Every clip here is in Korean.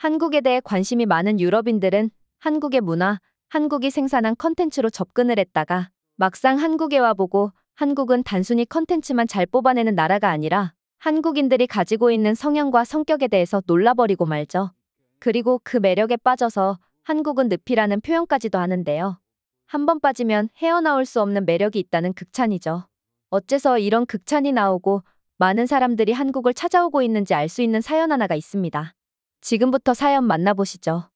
한국에 대해 관심이 많은 유럽인들은 한국의 문화, 한국이 생산한 컨텐츠로 접근을 했다가 막상 한국에 와보고 한국은 단순히 컨텐츠만 잘 뽑아내는 나라가 아니라 한국인들이 가지고 있는 성향과 성격에 대해서 놀라버리고 말죠. 그리고 그 매력에 빠져서 한국은 늪이라는 표현까지도 하는데요. 한번 빠지면 헤어나올 수 없는 매력이 있다는 극찬이죠. 어째서 이런 극찬이 나오고 많은 사람들이 한국을 찾아오고 있는지 알 수 있는 사연 하나가 있습니다. 지금부터 사연 만나보시죠.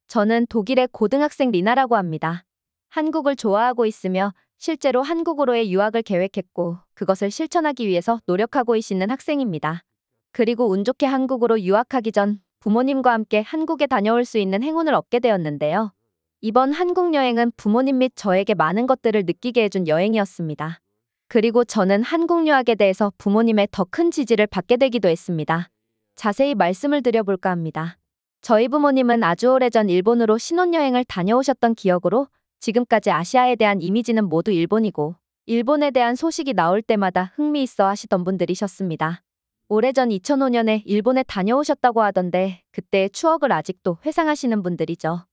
저는 독일의 고등학생 리나라고 합니다. 한국을 좋아하고 있으며 실제로 한국으로의 유학을 계획했고 그것을 실천하기 위해서 노력하고 있는 학생입니다. 그리고 운 좋게 한국으로 유학하기 전 부모님과 함께 한국에 다녀올 수 있는 행운을 얻게 되었는데요. 이번 한국 여행은 부모님 및 저에게 많은 것들을 느끼게 해준 여행이었습니다. 그리고 저는 한국 유학에 대해서 부모님의 더 큰 지지를 받게 되기도 했습니다. 자세히 말씀을 드려볼까 합니다. 저희 부모님은 아주 오래전 일본으로 신혼여행을 다녀오셨던 기억으로 지금까지 아시아에 대한 이미지는 모두 일본이고 일본에 대한 소식이 나올 때마다 흥미있어 하시던 분들이셨습니다. 오래전 2005년에 일본에 다녀오셨다고 하던데 그때의 추억을 아직도 회상하시는 분들이죠.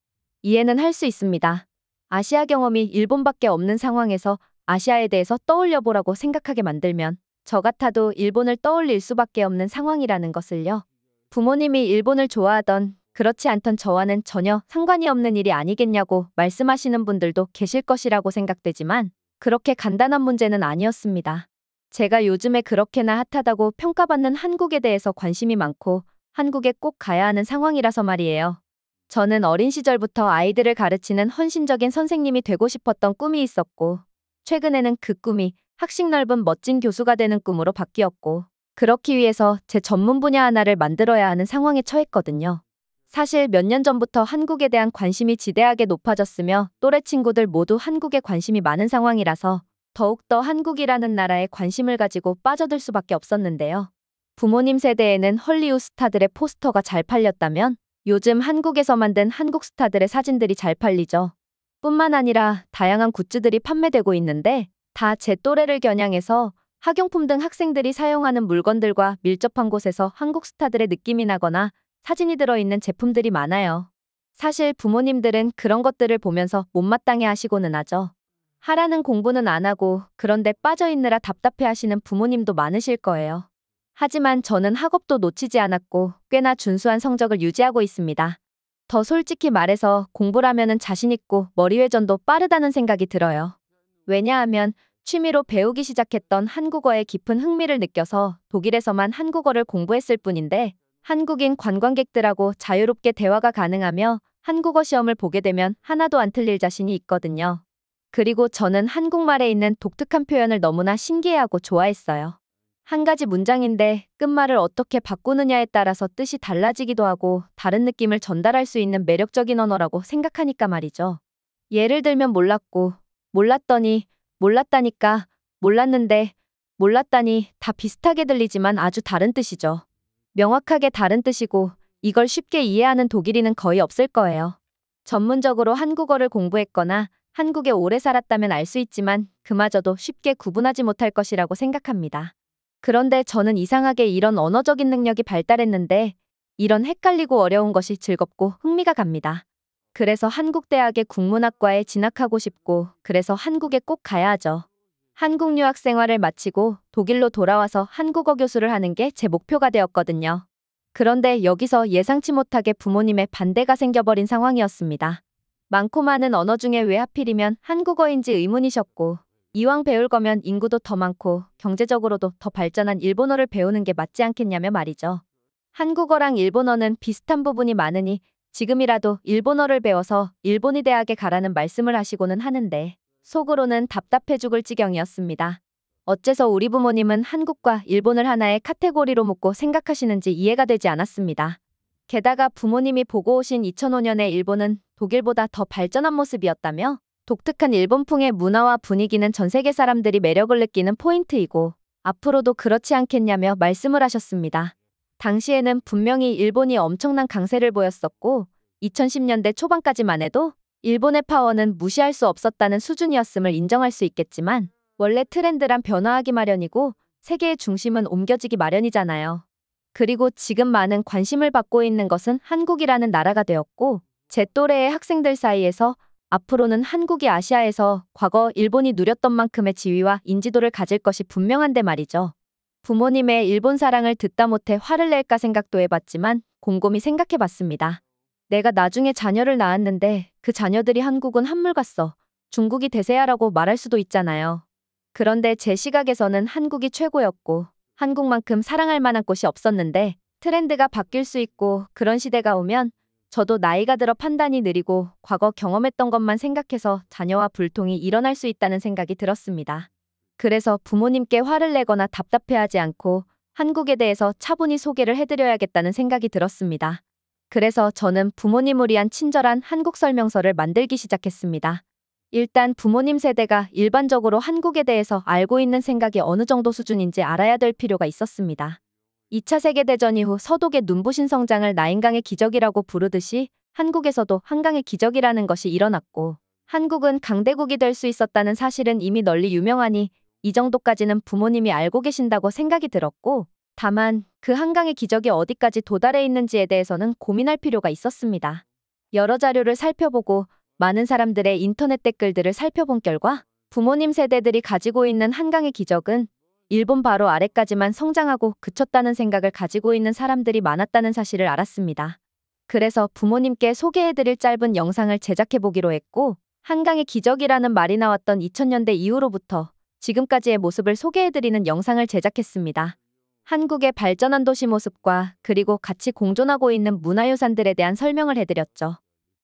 이해는 할 수 있습니다. 아시아 경험이 일본밖에 없는 상황에서 아시아에 대해서 떠올려보라고 생각하게 만들면 저 같아도 일본을 떠올릴 수밖에 없는 상황이라는 것을요. 부모님이 일본을 좋아하던 그렇지 않던 저와는 전혀 상관이 없는 일이 아니겠냐고 말씀하시는 분들도 계실 것이라고 생각되지만 그렇게 간단한 문제는 아니었습니다. 제가 요즘에 그렇게나 핫하다고 평가받는 한국에 대해서 관심이 많고 한국에 꼭 가야 하는 상황이라서 말이에요. 저는 어린 시절부터 아이들을 가르치는 헌신적인 선생님이 되고 싶었던 꿈이 있었고 최근에는 그 꿈이 학식 넓은 멋진 교수가 되는 꿈으로 바뀌었고 그렇기 위해서 제 전문 분야 하나를 만들어야 하는 상황에 처했거든요. 사실 몇 년 전부터 한국에 대한 관심이 지대하게 높아졌으며 또래 친구들 모두 한국에 관심이 많은 상황이라서 더욱더 한국이라는 나라에 관심을 가지고 빠져들 수밖에 없었는데요. 부모님 세대에는 헐리우드 스타들의 포스터가 잘 팔렸다면 요즘 한국에서 만든 한국 스타들의 사진들이 잘 팔리죠. 뿐만 아니라 다양한 굿즈들이 판매되고 있는데 다 제 또래를 겨냥해서 학용품 등 학생들이 사용하는 물건들과 밀접한 곳에서 한국 스타들의 느낌이 나거나 사진이 들어있는 제품들이 많아요. 사실 부모님들은 그런 것들을 보면서 못마땅해 하시고는 하죠. 하라는 공부는 안 하고 그런데 빠져있느라 답답해 하시는 부모님도 많으실 거예요. 하지만 저는 학업도 놓치지 않았고 꽤나 준수한 성적을 유지하고 있습니다. 더 솔직히 말해서 공부라면은 자신있고 머리 회전도 빠르다는 생각이 들어요. 왜냐하면 취미로 배우기 시작했던 한국어에 깊은 흥미를 느껴서 독일에서만 한국어를 공부했을 뿐인데 한국인 관광객들하고 자유롭게 대화가 가능하며 한국어 시험을 보게 되면 하나도 안 틀릴 자신이 있거든요. 그리고 저는 한국말에 있는 독특한 표현을 너무나 신기해하고 좋아했어요. 한 가지 문장인데 끝말을 어떻게 바꾸느냐에 따라서 뜻이 달라지기도 하고 다른 느낌을 전달할 수 있는 매력적인 언어라고 생각하니까 말이죠. 예를 들면 몰랐고, 몰랐더니, 몰랐다니까, 몰랐는데, 몰랐다니 다 비슷하게 들리지만 아주 다른 뜻이죠. 명확하게 다른 뜻이고 이걸 쉽게 이해하는 독일인은 거의 없을 거예요. 전문적으로 한국어를 공부했거나 한국에 오래 살았다면 알 수 있지만 그마저도 쉽게 구분하지 못할 것이라고 생각합니다. 그런데 저는 이상하게 이런 언어적인 능력이 발달했는데 이런 헷갈리고 어려운 것이 즐겁고 흥미가 갑니다. 그래서 한국대학의 국문학과에 진학하고 싶고 그래서 한국에 꼭 가야 하죠. 한국 유학 생활을 마치고 독일로 돌아와서 한국어 교수를 하는 게 제 목표가 되었거든요. 그런데 여기서 예상치 못하게 부모님의 반대가 생겨버린 상황이었습니다. 많고 많은 언어 중에 왜 하필이면 한국어인지 의문이셨고 이왕 배울 거면 인구도 더 많고 경제적으로도 더 발전한 일본어를 배우는 게 맞지 않겠냐며 말이죠. 한국어랑 일본어는 비슷한 부분이 많으니 지금이라도 일본어를 배워서 일본이 대학에 가라는 말씀을 하시고는 하는데 속으로는 답답해 죽을 지경이었습니다. 어째서 우리 부모님은 한국과 일본을 하나의 카테고리로 묶고 생각하시는지 이해가 되지 않았습니다. 게다가 부모님이 보고 오신 2005년의 일본은 독일보다 더 발전한 모습이었다며 독특한 일본풍의 문화와 분위기는 전 세계 사람들이 매력을 느끼는 포인트이고 앞으로도 그렇지 않겠냐며 말씀을 하셨습니다. 당시에는 분명히 일본이 엄청난 강세를 보였었고 2010년대 초반까지만 해도 일본의 파워는 무시할 수 없었다는 수준이었음을 인정할 수 있겠지만 원래 트렌드란 변화하기 마련이고 세계의 중심은 옮겨지기 마련이잖아요. 그리고 지금 많은 관심을 받고 있는 것은 한국이라는 나라가 되었고, 제 또래의 학생들 사이에서 앞으로는 한국이 아시아에서 과거 일본이 누렸던 만큼의 지위와 인지도를 가질 것이 분명한데 말이죠. 부모님의 일본 사랑을 듣다 못해 화를 낼까 생각도 해봤지만 곰곰이 생각해봤습니다. 내가 나중에 자녀를 낳았는데 그 자녀들이 한국은 한물 갔어, 중국이 대세야라고 말할 수도 있잖아요. 그런데 제 시각에서는 한국이 최고였고 한국만큼 사랑할 만한 곳이 없었는데, 트렌드가 바뀔 수 있고 그런 시대가 오면 저도 나이가 들어 판단이 느리고 과거 경험했던 것만 생각해서 자녀와 불통이 일어날 수 있다는 생각이 들었습니다. 그래서 부모님께 화를 내거나 답답해하지 않고 한국에 대해서 차분히 소개를 해드려야겠다는 생각이 들었습니다. 그래서 저는 부모님을 위한 친절한 한국 설명서를 만들기 시작했습니다. 일단 부모님 세대가 일반적으로 한국에 대해서 알고 있는 생각이 어느 정도 수준인지 알아야 될 필요가 있었습니다. 2차 세계대전 이후 서독의 눈부신 성장을 나인강의 기적이라고 부르듯이 한국에서도 한강의 기적이라는 것이 일어났고, 한국은 강대국이 될 수 있었다는 사실은 이미 널리 유명하니 이 정도까지는 부모님이 알고 계신다고 생각이 들었고, 다만 그 한강의 기적이 어디까지 도달해 있는지에 대해서는 고민할 필요가 있었습니다. 여러 자료를 살펴보고 많은 사람들의 인터넷 댓글들을 살펴본 결과 부모님 세대들이 가지고 있는 한강의 기적은 일본 바로 아래까지만 성장하고 그쳤다는 생각을 가지고 있는 사람들이 많았다는 사실을 알았습니다. 그래서 부모님께 소개해드릴 짧은 영상을 제작해보기로 했고, 한강의 기적이라는 말이 나왔던 2000년대 이후로부터 지금까지의 모습을 소개해드리는 영상을 제작했습니다. 한국의 발전한 도시 모습과 그리고 같이 공존하고 있는 문화유산들에 대한 설명을 해드렸죠.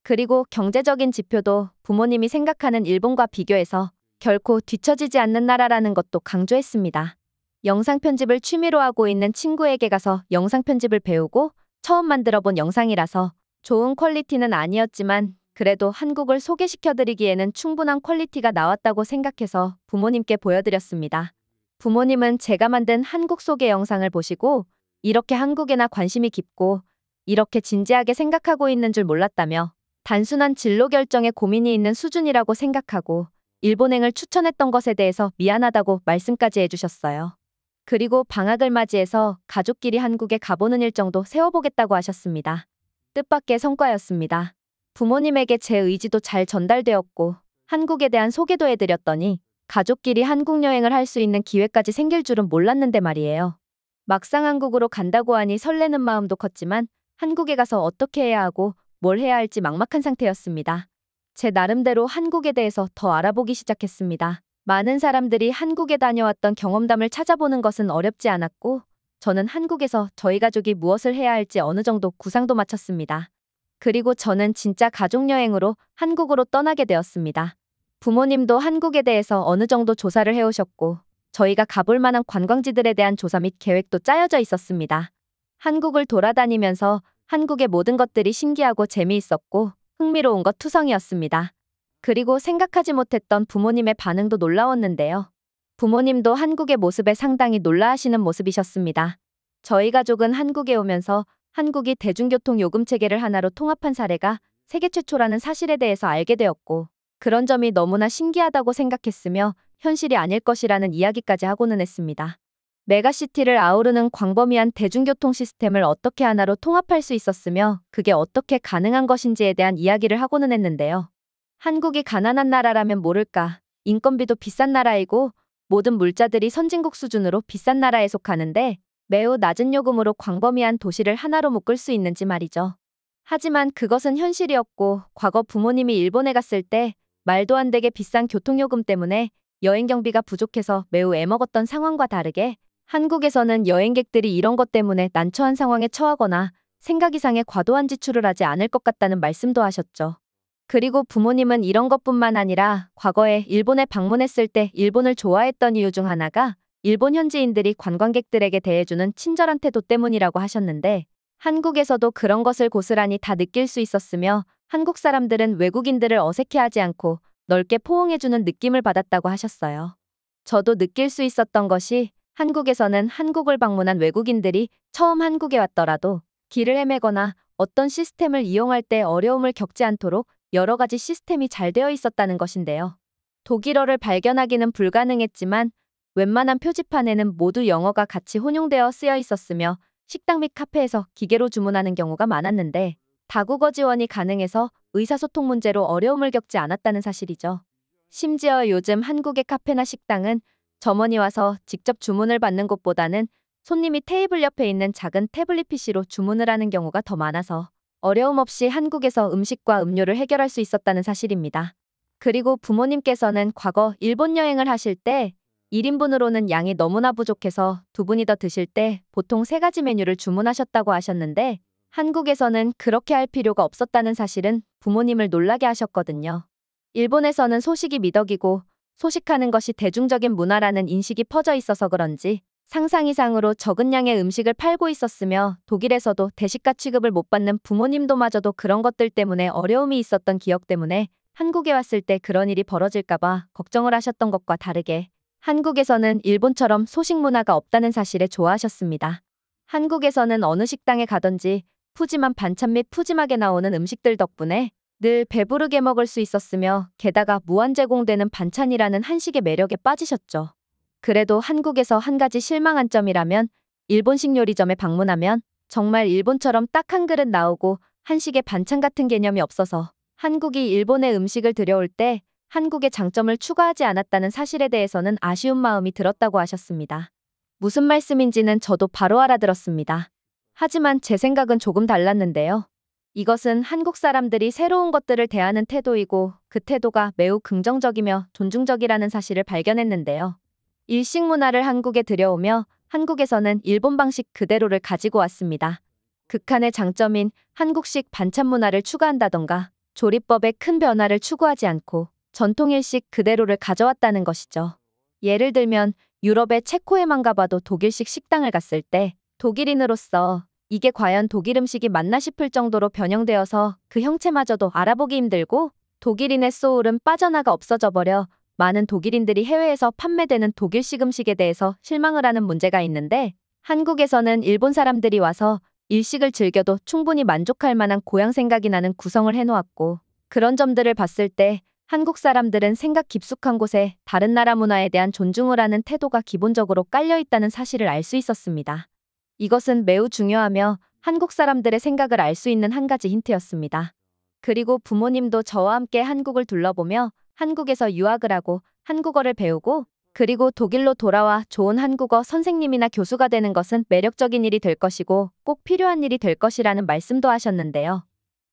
그리고 경제적인 지표도 부모님이 생각하는 일본과 비교해서 결코 뒤처지지 않는 나라라는 것도 강조했습니다. 영상 편집을 취미로 하고 있는 친구에게 가서 영상 편집을 배우고 처음 만들어본 영상이라서 좋은 퀄리티는 아니었지만 그래도 한국을 소개시켜드리기에는 충분한 퀄리티가 나왔다고 생각해서 부모님께 보여드렸습니다. 부모님은 제가 만든 한국 소개 영상을 보시고 이렇게 한국에나 관심이 깊고 이렇게 진지하게 생각하고 있는 줄 몰랐다며 단순한 진로 결정에 고민이 있는 수준이라고 생각하고 일본행을 추천했던 것에 대해서 미안하다고 말씀까지 해주셨어요. 그리고 방학을 맞이해서 가족끼리 한국에 가보는 일정도 세워보겠다고 하셨습니다. 뜻밖의 성과였습니다. 부모님에게 제 의지도 잘 전달되었고 한국에 대한 소개도 해드렸더니 가족끼리 한국 여행을 할 수 있는 기회까지 생길 줄은 몰랐는데 말이에요. 막상 한국으로 간다고 하니 설레는 마음도 컸지만 한국에 가서 어떻게 해야 하고 뭘 해야 할지 막막한 상태였습니다. 제 나름대로 한국에 대해서 더 알아보기 시작했습니다. 많은 사람들이 한국에 다녀왔던 경험담을 찾아보는 것은 어렵지 않았고 저는 한국에서 저희 가족이 무엇을 해야 할지 어느 정도 구상도 마쳤습니다. 그리고 저는 진짜 가족여행으로 한국으로 떠나게 되었습니다. 부모님도 한국에 대해서 어느 정도 조사를 해오셨고 저희가 가볼 만한 관광지들에 대한 조사 및 계획도 짜여져 있었습니다. 한국을 돌아다니면서 한국의 모든 것들이 신기하고 재미있었고 흥미로운 것 투성이었습니다. 그리고 생각하지 못했던 부모님의 반응도 놀라웠는데요. 부모님도 한국의 모습에 상당히 놀라하시는 모습이셨습니다. 저희 가족은 한국에 오면서 한국이 대중교통 요금 체계를 하나로 통합한 사례가 세계 최초라는 사실에 대해서 알게 되었고 그런 점이 너무나 신기하다고 생각했으며 현실이 아닐 것이라는 이야기까지 하고는 했습니다. 메가시티를 아우르는 광범위한 대중교통 시스템을 어떻게 하나로 통합할 수 있었으며 그게 어떻게 가능한 것인지에 대한 이야기를 하고는 했는데요. 한국이 가난한 나라라면 모를까, 인건비도 비싼 나라이고 모든 물자들이 선진국 수준으로 비싼 나라에 속하는데 매우 낮은 요금으로 광범위한 도시를 하나로 묶을 수 있는지 말이죠. 하지만 그것은 현실이었고 과거 부모님이 일본에 갔을 때 말도 안 되게 비싼 교통요금 때문에 여행 경비가 부족해서 매우 애먹었던 상황과 다르게 한국에서는 여행객들이 이런 것 때문에 난처한 상황에 처하거나 생각 이상의 과도한 지출을 하지 않을 것 같다는 말씀도 하셨죠. 그리고 부모님은 이런 것뿐만 아니라 과거에 일본에 방문했을 때 일본을 좋아했던 이유 중 하나가 일본 현지인들이 관광객들에게 대해주는 친절한 태도 때문이라고 하셨는데 한국에서도 그런 것을 고스란히 다 느낄 수 있었으며 한국 사람들은 외국인들을 어색해하지 않고 넓게 포옹해주는 느낌을 받았다고 하셨어요. 저도 느낄 수 있었던 것이 한국에서는 한국을 방문한 외국인들이 처음 한국에 왔더라도 길을 헤매거나 어떤 시스템을 이용할 때 어려움을 겪지 않도록 여러 가지 시스템이 잘 되어 있었다는 것인데요. 독일어를 발견하기는 불가능했지만 웬만한 표지판에는 모두 영어가 같이 혼용되어 쓰여 있었으며 식당 및 카페에서 기계로 주문하는 경우가 많았는데 다국어 지원이 가능해서 의사소통 문제로 어려움을 겪지 않았다는 사실이죠. 심지어 요즘 한국의 카페나 식당은 점원이 와서 직접 주문을 받는 곳보다는 손님이 테이블 옆에 있는 작은 태블릿 PC로 주문을 하는 경우가 더 많아서 어려움 없이 한국에서 음식과 음료를 해결할 수 있었다는 사실입니다. 그리고 부모님께서는 과거 일본 여행을 하실 때 1인분으로는 양이 너무나 부족해서 두 분이 더 드실 때 보통 3가지 메뉴를 주문하셨다고 하셨는데 한국에서는 그렇게 할 필요가 없었다는 사실은 부모님을 놀라게 하셨거든요. 일본에서는 소식이 미덕이고 소식하는 것이 대중적인 문화라는 인식이 퍼져 있어서 그런지 상상 이상으로 적은 양의 음식을 팔고 있었으며 독일에서도 대식가 취급을 못 받는 부모님도마저도 그런 것들 때문에 어려움이 있었던 기억 때문에 한국에 왔을 때 그런 일이 벌어질까봐 걱정을 하셨던 것과 다르게 한국에서는 일본처럼 소식 문화가 없다는 사실에 좋아하셨습니다. 한국에서는 어느 식당에 가든지 푸짐한 반찬 및 푸짐하게 나오는 음식들 덕분에 늘 배부르게 먹을 수 있었으며 게다가 무한 제공되는 반찬이라는 한식의 매력에 빠지셨죠. 그래도 한국에서 한 가지 실망한 점이라면 일본식 요리점에 방문하면 정말 일본처럼 딱 한 그릇 나오고 한식의 반찬 같은 개념이 없어서 한국이 일본의 음식을 들여올 때 한국의 장점을 추가하지 않았다는 사실에 대해서는 아쉬운 마음이 들었다고 하셨습니다. 무슨 말씀인지는 저도 바로 알아들었습니다. 하지만 제 생각은 조금 달랐는데요. 이것은 한국 사람들이 새로운 것들을 대하는 태도이고 그 태도가 매우 긍정적이며 존중적이라는 사실을 발견했는데요. 일식 문화를 한국에 들여오며 한국에서는 일본 방식 그대로를 가지고 왔습니다. 극한의 장점인 한국식 반찬 문화를 추가한다던가 조리법에 큰 변화를 추구하지 않고 전통 일식 그대로를 가져왔다는 것이죠. 예를 들면 유럽의 체코에만 가봐도 독일식 식당을 갔을 때 독일인으로서 이게 과연 독일 음식이 맞나 싶을 정도로 변형되어서 그 형체마저도 알아보기 힘들고 독일인의 소울은 빠져나가 없어져 버려 많은 독일인들이 해외에서 판매되는 독일식 음식에 대해서 실망을 하는 문제가 있는데 한국에서는 일본 사람들이 와서 일식을 즐겨도 충분히 만족할 만한 고향 생각이 나는 구성을 해놓았고 그런 점들을 봤을 때 한국 사람들은 생각 깊숙한 곳에 다른 나라 문화에 대한 존중을 하는 태도가 기본적으로 깔려 있다는 사실을 알 수 있었습니다. 이것은 매우 중요하며 한국 사람들의 생각을 알 수 있는 한 가지 힌트였습니다. 그리고 부모님도 저와 함께 한국을 둘러보며 한국에서 유학을 하고 한국어를 배우고 그리고 독일로 돌아와 좋은 한국어 선생님이나 교수가 되는 것은 매력적인 일이 될 것이고 꼭 필요한 일이 될 것이라는 말씀도 하셨는데요.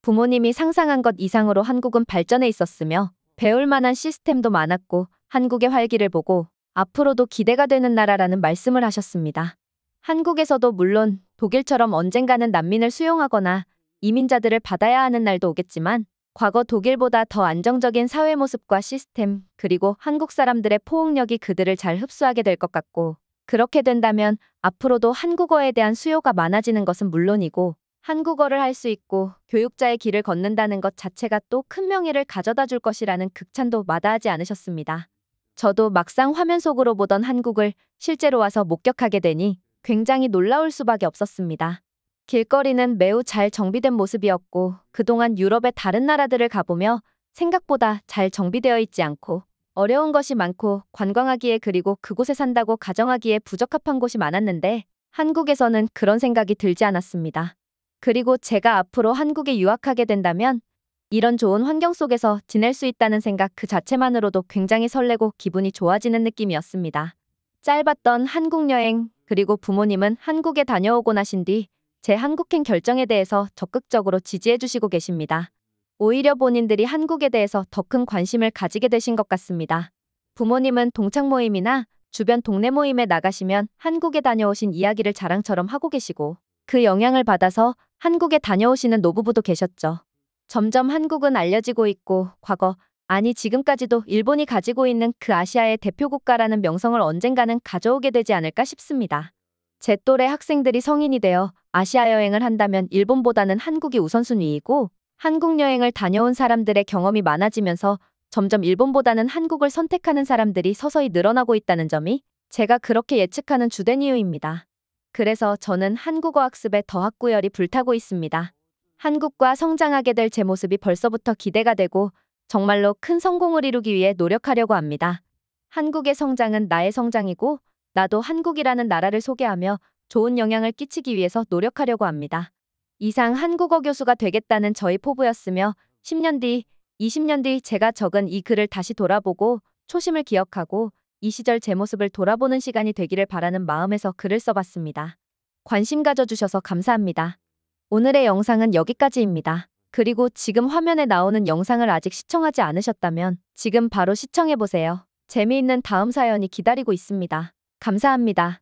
부모님이 상상한 것 이상으로 한국은 발전해 있었으며 배울 만한 시스템도 많았고 한국의 활기를 보고 앞으로도 기대가 되는 나라라는 말씀을 하셨습니다. 한국에서도 물론 독일처럼 언젠가는 난민을 수용하거나 이민자들을 받아야 하는 날도 오겠지만 과거 독일보다 더 안정적인 사회 모습과 시스템 그리고 한국 사람들의 포용력이 그들을 잘 흡수하게 될 것 같고 그렇게 된다면 앞으로도 한국어에 대한 수요가 많아지는 것은 물론이고 한국어를 할 수 있고 교육자의 길을 걷는다는 것 자체가 또 큰 명예를 가져다 줄 것이라는 극찬도 마다하지 않으셨습니다. 저도 막상 화면 속으로 보던 한국을 실제로 와서 목격하게 되니 굉장히 놀라울 수밖에 없었습니다. 길거리는 매우 잘 정비된 모습이었고 그동안 유럽의 다른 나라들을 가보며 생각보다 잘 정비되어 있지 않고 어려운 것이 많고 관광하기에 그리고 그곳에 산다고 가정하기에 부적합한 곳이 많았는데 한국에서는 그런 생각이 들지 않았습니다. 그리고 제가 앞으로 한국에 유학하게 된다면 이런 좋은 환경 속에서 지낼 수 있다는 생각 그 자체만으로도 굉장히 설레고 기분이 좋아지는 느낌이었습니다. 짧았던 한국 여행 그리고 부모님은 한국에 다녀오고 나신 뒤 제 한국행 결정에 대해서 적극적으로 지지해 주시고 계십니다. 오히려 본인들이 한국에 대해서 더 큰 관심을 가지게 되신 것 같습니다. 부모님은 동창 모임이나 주변 동네 모임에 나가시면 한국에 다녀오신 이야기를 자랑처럼 하고 계시고 그 영향을 받아서 한국에 다녀오시는 노부부도 계셨죠. 점점 한국은 알려지고 있고 과거, 아니 지금까지도 일본이 가지고 있는 그 아시아의 대표 국가라는 명성을 언젠가는 가져오게 되지 않을까 싶습니다. 제 또래 학생들이 성인이 되어 아시아 여행을 한다면 일본보다는 한국이 우선순위이고 한국 여행을 다녀온 사람들의 경험이 많아지면서 점점 일본보다는 한국을 선택하는 사람들이 서서히 늘어나고 있다는 점이 제가 그렇게 예측하는 주된 이유입니다. 그래서 저는 한국어 학습에 더 학구열이 불타고 있습니다. 한국과 성장하게 될 제 모습이 벌써부터 기대가 되고 정말로 큰 성공을 이루기 위해 노력하려고 합니다. 한국의 성장은 나의 성장이고 나도 한국이라는 나라를 소개하며 좋은 영향을 끼치기 위해서 노력하려고 합니다. 이상 한국어 교수가 되겠다는 저희 포부였으며 10년 뒤, 20년 뒤 제가 적은 이 글을 다시 돌아보고 초심을 기억하고 이 시절 제 모습을 돌아보는 시간이 되기를 바라는 마음에서 글을 써봤습니다. 관심 가져주셔서 감사합니다. 오늘의 영상은 여기까지입니다. 그리고 지금 화면에 나오는 영상을 아직 시청하지 않으셨다면 지금 바로 시청해보세요. 재미있는 다음 사연이 기다리고 있습니다. 감사합니다.